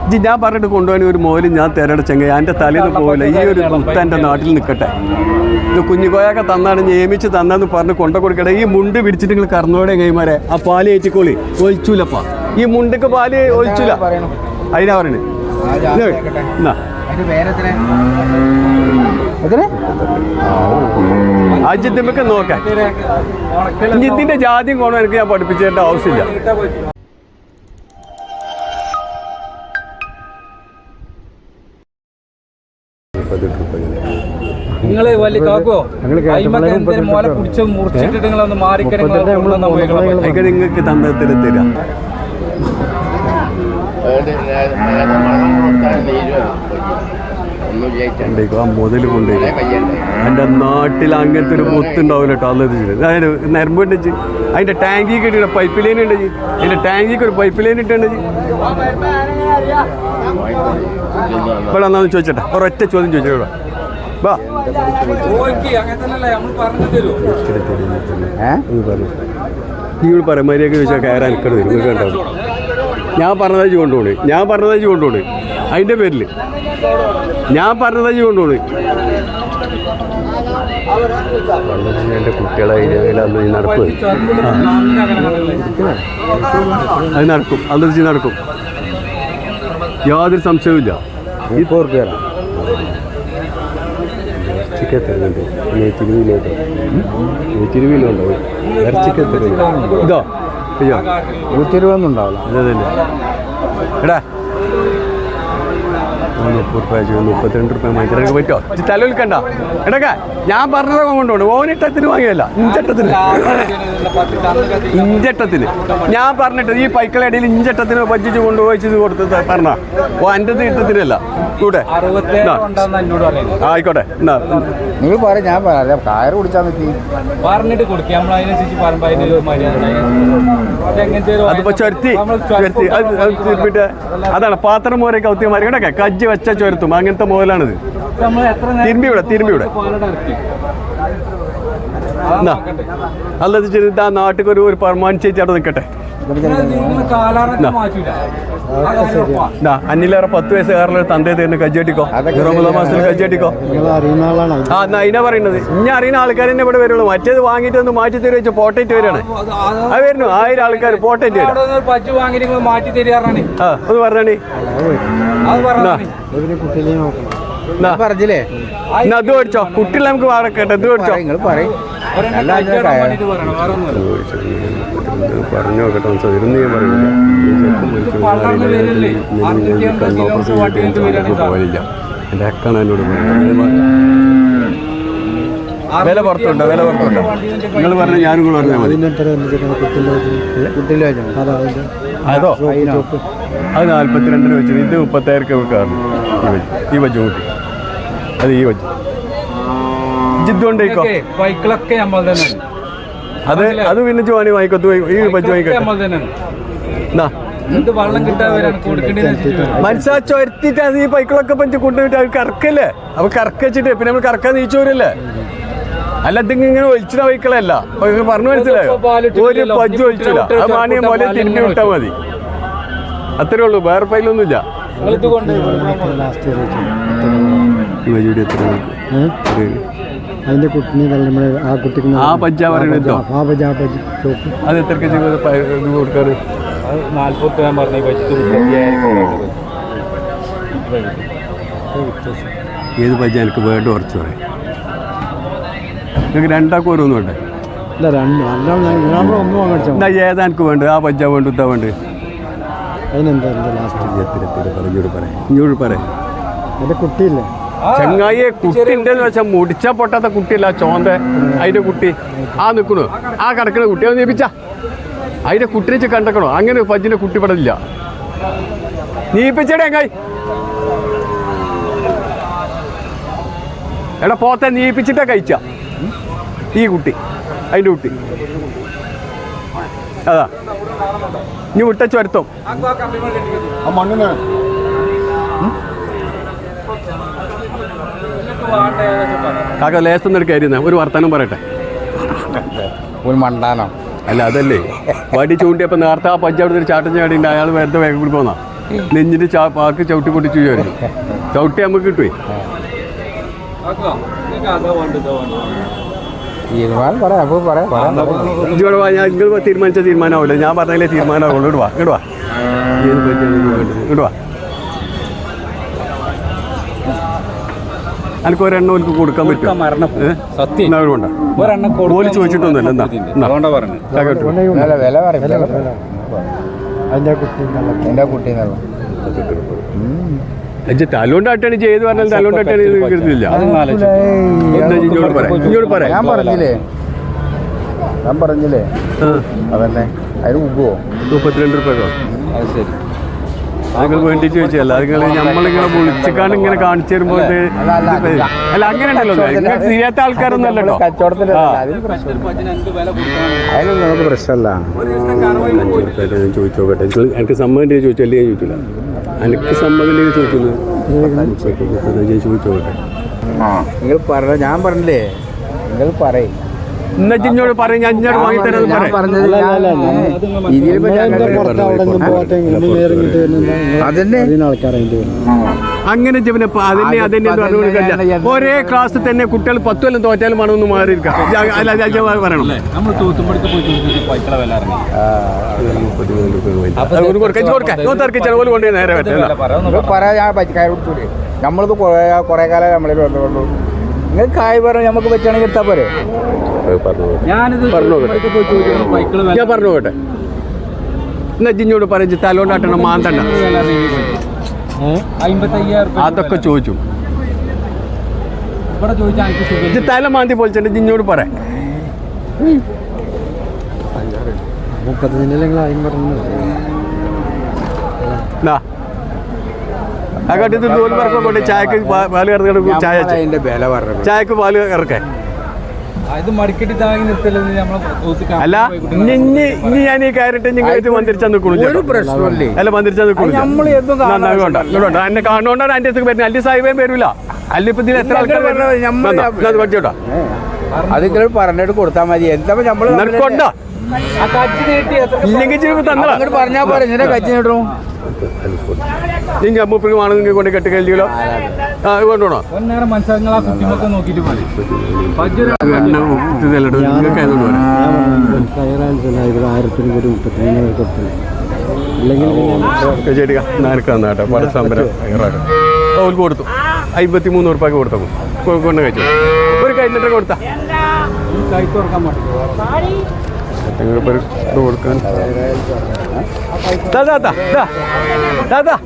ഇജ്ജ് ഞാൻ പറഞ്ഞിട്ട് കൊണ്ടുപോകാൻ ഒരു മോലും ഞാൻ തിരടച്ചെങ്കിൽ എൻ്റെ തലേന്ന് പോകില്ല. ഈ ഒരു കുത്ത എൻ്റെ നാട്ടിൽ നിൽക്കട്ടെ. ഇത് കുഞ്ഞുകോയൊക്കെ തന്നാണ് നിയമിച്ച് തന്നാന്ന് പറഞ്ഞ് കൊണ്ട കൊടുക്കട്ടെ. ഈ മുണ്ട് പിടിച്ചിട്ട് നിങ്ങൾ കറന്നോടെ കൈമാരെ ആ പാല് ഏറ്റിക്കോളി ഒഴിച്ചൂലപ്പാ. ഈ മുണ്ടക്ക് പാല് ഒഴിച്ചൂല. അതിനാ പറയണേ. എന്നാ അജിത്തിമ്മക്ക് നോക്കാൻ ഇതിന്റെ ജാതിയും കോണം എനിക്ക് ഞാൻ പഠിപ്പിച്ചേണ്ട ആവശ്യമില്ല. നിങ്ങള് വലിയ കാക്കോ മോലെ പിടിച്ച് മുറിച്ചിട്ട് നിങ്ങളൊന്ന് മാറിക്കണെങ്കിൽ നിങ്ങൾക്ക് തന്നത്തിൽ തരാം. മുതൽ കൊണ്ടുപോയി എൻ്റെ നാട്ടിൽ അങ്ങനത്തെ ഒരു മുത്തുണ്ടാവില്ല കേട്ടോ. അതായത് നരമ്പ് ഉണ്ടെച്ച് അതിൻ്റെ ടാങ്കി കെട്ടിയിട്ട് പൈപ്പ് ലൈൻ ഉണ്ട്. അതിൻ്റെ ടാങ്കിക്ക് ഒരു പൈപ്പ് ലൈൻ ഇട്ടുണ്ട്. ഇവിടെ എന്നാന്ന് ചോദിച്ചട്ടെ, ഒരൊറ്റ ചോദ്യം ചോദിച്ചോടാ. വാ നിങ്ങൾ പറയാം മര്യാദക്ക് ചോദിച്ചാൽ കയറാൻ എനിക്കത് വരും. നിങ്ങൾക്ക് ഉണ്ടാവും. ഞാൻ പറഞ്ഞതായി കൊണ്ടുപോണേ, ഞാൻ പറഞ്ഞതായി കൊണ്ടുപോണേ. അതിൻ്റെ പേരിൽ ഞാൻ പറഞ്ഞതായി കൊണ്ടുപോണേ. എൻ്റെ കുട്ടികളെ അന്ന് നടക്കും. അത് നടക്കും, അത് നടക്കും. യാതൊരു സംശയവുമില്ല. ഇപ്പോൾ കയറാം. ഇറച്ചിക്ക് തരുന്നുണ്ട്. 120 കിലോ ഉണ്ടാവും. ഇറച്ചിക്ക് തരുന്നുണ്ട്. ഇതോ അയ്യോ 120 ഉണ്ടാവില്ല. അതല്ലേ എടാ 30 രൂപ 32 രൂപ മൈക്ക് പറ്റോ? തലവിൽക്കണ്ട എടക്ക. ഞാൻ പറഞ്ഞതൊക്കെ കൊണ്ടുപോകണം. ഓനിട്ടത്തിന് വാങ്ങിയല്ല, ഇഞ്ചട്ടത്തിന് ഞാൻ പറഞ്ഞിട്ട് ഈ പൈക്കളടിയിൽ ഇഞ്ചട്ടത്തിന് പറ്റിച്ച് കൊണ്ടുപോയിച്ചത് കൊടുത്ത് പറഞ്ഞ ഓ എൻ്റെ ഇട്ടത്തിനല്ല കൂടെ. ആയിക്കോട്ടെ എന്നാ നിങ്ങൾ പറയാം. ഞാൻ പറയാം കയറ് കുടിച്ചാൽ പറ്റി പറഞ്ഞിട്ട് കൊടുക്കാം. അതിപ്പോ ചുരത്തി തിരുപ്പിട്ട് അതാണ് പാത്രം മോരെ കൗത്തിമാരി കേട്ടെ. കജ്ജ് വെച്ച ചുരത്തും അങ്ങനത്തെ മോലാണിത്. തിരുമ്പിവിടെ അല്ലാതെ ചെയ്തിട്ട് ആ നാട്ടിൽ ഒരു പെർമാനന്റ് ചേച്ചി അവിടെ നിൽക്കട്ടെ. അന്നിലേറെ 10 വയസ്സുകാരിലൊരു തന്തേ തരുന്ന കജ്ജാട്ടിക്കോ മാസത്തിൽ കജ്ജാട്ടിക്കോ. ആ എന്നാ അതിനാ പറയുന്നത്. ഇനി അറിയുന്ന ആൾക്കാർ തന്നെ ഇവിടെ വരുള്ളൂ. മറ്റേത് വാങ്ങിയിട്ട് ഒന്ന് മാറ്റി തരുക വെച്ചാൽ പോട്ടേറ്റ് വരികയാണ്. അത് വരുന്നു 1000 ആൾക്കാർ പോട്ടേറ്റ് വരും. ആ ഒന്ന് പറഞ്ഞേ. പറഞ്ഞില്ലേ അത് മേടിച്ചോ. കുട്ടികളെ നമുക്ക് വാടക കേട്ടോ. ഇത് മേടിച്ചോ. പറഞ്ഞു നോക്കട്ടെ. ഇരുന്ന് ഞാൻ പറയില്ല. പോലില്ല. എൻ്റെ അക്കാണ് എന്നോട് വില പുറത്തുണ്ടോ? വില പുറത്തുണ്ടോ? നിങ്ങൾ പറഞ്ഞു ഞാനും കൂടെ പറഞ്ഞാൽ മതി. അതോ അത് 42 വെച്ചു. ഇത് 30,000 കൊടുക്കാറുണ്ട്. ഈ വജ്ജ കൂട്ടി അത് ഈ വജ്ജ ജിദ്ദുകൊണ്ടേക്കോ. അത് പിന്നെ ജോണി വാങ്ങിക്കോ. ഈ വജ്ജ വാങ്ങിക്കോ. മനസ്സാ ചൊരുത്തിട്ട് അത് ഈ പൈക്കളൊക്കെ പഞ്ച് കൊണ്ടുപോയിട്ട് അത് കറക്കല്ലേ. അപ്പൊ കറക്കിച്ചിട്ട് പിന്നെ നമ്മൾ കറക്കാൻ നീച്ചോരല്ലേ. അല്ല ഇതിങ്ങനെ ഒഴിച്ചിട്ട പൈക്കളല്ല. പറഞ്ഞു മനസ്സിലായോ? ഒരു പജ്ജ് ഒഴിച്ചില്ല. ആ മാണിയെ പോലെ തിരുമ്പി വിട്ടാൽ മതി. അത്രേ ഉള്ളൂ. വേറെ പൈലൊന്നുമില്ല. അതിന്റെ കുട്ടിനെ ആ കുട്ടിക്ക് ആ പജ്ജ പറയണോ? അത് എത്രക്ക് ഇത് കൊടുക്കാറ്? 40 രൂപ പറഞ്ഞു. ഏത് പജ്ജ എനിക്ക് വേണ്ട കുറച്ച് പറയും. നിങ്ങൾക്ക് രണ്ടാക്കും ഓരോന്നും വേണ്ടേ? എന്നാ ഏതാ എനിക്ക് വേണ്ടത്? ആ പജ്ജ വേണ്ട ഇതാ വേണ്ട. ഇങ്ങോട്ട് പറയാം. കുട്ടിയില്ലേ ചെങ്ങായിയെ കുട്ടിൻ്റെ വെച്ചാൽ മുടിച്ച പൊട്ടാത്ത കുട്ടിയല്ല. ചോന്ത അതിന്റെ കുട്ടി ആ നിൽക്കണു. ആ കിടക്കണ കുട്ടിയെ നീപ്പിച്ച അതിന്റെ കുട്ടിനെ കണ്ടക്കണോ? അങ്ങനെ പജ്ജിന്റെ കുട്ടി പെടില്ല. നീപ്പിച്ചടേ ചെങ്ങായി. എടാ പോത്തെ നീപ്പിച്ചിട്ടാ കഴിച്ച ഈ കുട്ടി അതിന്റെ കുട്ടി. അതാ ഇനി വിട്ട ചുരത്തും മണ്ണിന് കാക്ക ലേസൊന്നും എടുക്കായിരുന്ന ഒരു വർത്തമാനം പറയട്ടെ. ഒരു മണ്ടാനോ അല്ല അതല്ലേ വടി ചൂണ്ടിയപ്പോൾ നേരത്തെ ആ പഞ്ചായത്ത് ഒരു ചാട്ടം ചാടിണ്ട്. അയാൾ വെറുതെ വേഗം കൂടി പോന്നാ നെഞ്ഞിന്റെ പാക്ക് ചവിട്ടി പൊട്ടിച്ചു വിചാരിക്കും. ചവിട്ടി നമുക്ക് കിട്ടുവേ. കാക്കോ നിങ്ങൾക്ക് അതോ വേണ്ട ഇതോ വേണ്ട തീരുമാനം പറയാം അപ്പോൾ പറയാം ഇങ്ങോട്ട് വാ, ഞാൻ നിങ്ങൾ തീരുമാനിച്ച തീരുമാനമാവില്ല. ഞാൻ പറഞ്ഞതിലെ തീരുമാനമാവുള്ളൂ. ഇങ്ങോട്ട് വാ, ഇങ്ങോട്ട് വാ, ഇങ്ങോട്ട് വാ. എനിക്ക് ഒരെണ്ണം എനിക്ക് കൊടുക്കാൻ പറ്റും. സത്യം ഒരെണ്ണം ഓല് ചോദിച്ചിട്ടൊന്നുമില്ല. എന്താ അതുകൊണ്ടാ പറഞ്ഞു വില പറയും അതിൻ്റെ കുട്ടി എൻ്റെ കുട്ടി തലോണ്ടാട്ടാണ് ചെയ്ത് പറഞ്ഞാൽ തലോണ്ടാട്ടാണ് കരുതില്ല. ഇങ്ങോട്ട് പറയാം. ഞാൻ പറഞ്ഞില്ലേ അതന്നെ അതിന് മുമ്പോ 32 രൂപയോ? അത് ശരി. നിങ്ങൾ വേണ്ടി ചോദിച്ചല്ല. നിങ്ങൾ നമ്മളിങ്ങനെ വിളിച്ചിക്കാണ്ട് ഇങ്ങനെ കാണിച്ചു തരുമ്പോൾ അല്ല അങ്ങനെ ഉണ്ടല്ലോ. നിങ്ങൾ ചെയ്യാത്ത ആൾക്കാരൊന്നും അല്ലല്ലോ. കച്ചവടത്തിൽ അതിനൊന്നും നമുക്ക് പ്രശ്നമല്ല. ഞാൻ ചോദിച്ചു നോക്കട്ടെ. എനിക്ക് സമ്മതം ചോദിച്ചല്ലേ? ഞാൻ ചോദിച്ചില്ല. എനിക്ക് സമ്മതം ചോദിക്കുന്നത് ഞാൻ ചോദിച്ചു നോക്കട്ടെ. നിങ്ങൾ പറഞ്ഞ ഞാൻ പറഞ്ഞില്ലേ നിങ്ങൾ പറയും എന്നാ ഇഞ്ഞോട് പറയും. ഞാൻ ഇഞ്ഞോട് വാങ്ങിത്തരാന്ന് പറയാം. അങ്ങനെ പിന്നെ അതന്നെ അതന്നെ പറഞ്ഞുകൊടുക്കില്ല. ഒരേ ക്ലാസ്സിൽ തന്നെ കുട്ടികൾ 10 കൊല്ലം തോറ്റാലും വേണമെന്ന് മാറിയിരിക്കാം. അല്ല പറയണം. നമ്മൾ തൂത്തുമ്പടിക്ക് പോയി പൈക്കള വില ഇറങ്ങി നമ്മളിത് കുറെ കാലം നമ്മളിൽ വന്നുകൊണ്ടു. നിങ്ങൾ കായ് പറഞ്ഞു നമുക്ക് പറ്റുകയാണെങ്കിൽ എടുത്താൽ പോരെ. ഞാൻ പറഞ്ഞു നോക്കട്ടെ. എന്നാ ജിഞ്ഞോട് പറഞ്ഞു തലോണ്ടാട്ടണം മാന്തണ്ട. 55,000 അതൊക്കെ ചോദിച്ചു. ഇവിടെ ചോദിച്ചാൽ തല മാന്തി പൊളിച്ചിട്ട് ജിഞ്ഞോട് പറയാം. 35 ആ കട്ടിട്ട് നൂല് പറക്കം കൊണ്ട് ചായക്ക് പാല് ഇറക്കി ചായ അതിന്റെ വില പറഞ്ഞു ചായക്ക് പാല് ഇറക്കാൻ. ഇത് മടിക്കെട്ടി താങ്ങി നിർത്തലെന്ന് നമ്മളെ അല്ല ഇനി ഞാൻ ഈ കാര്യമായിട്ട് നിങ്ങൾ മന്ദിരിച്ചാൽ നിൽക്കുള്ളൂ. അല്ല മന്ദിരിച്ചാൽ നിൽക്കുള്ളൂ. എന്നെ കാണുകൊണ്ടാണ് അതിന്റെ അടുത്ത് വരുന്നത്. അല്ലെ സാഹിബേം വരൂല. അല്ല ഇപ്പൊ ഇതിൽ എത്ര ആൾക്കാർ പഠിച്ചോട്ടാ. അത് നിങ്ങൾ പറഞ്ഞിട്ട് കൊടുത്താൽ മതി. എന്താ നമ്മള് കൊണ്ടോ ഇല്ലെങ്കിൽ തന്നോ പറഞ്ഞാൽ പോലെ ഇങ്ങനെ കച്ചി നീട്ടണോ. നിങ്ങൾ അമ്മൂപ്പിക്ക് വേണമെങ്കിൽ കൊണ്ട് കെട്ടി കഴിയുമല്ലോ. കൊണ്ടുപോണോ? മനസ്സിലാ കുട്ടിമൊക്കെ നോക്കിയിട്ട് മതി. ശരി നാനക്കാട്ടോ പടസാമ്പരം അവർക്ക് കൊടുത്തു. 53 ഉറുപ്പ്യക്ക് കൊടുത്തു. കൊണ്ട് കഴിച്ചു. ഒരു കഴിഞ്ഞിട്ട് കൊടുത്താ കൈ തുറക്കാൻ പറ്റും. ഇത് കൊടുക്കാൻ ദാദാ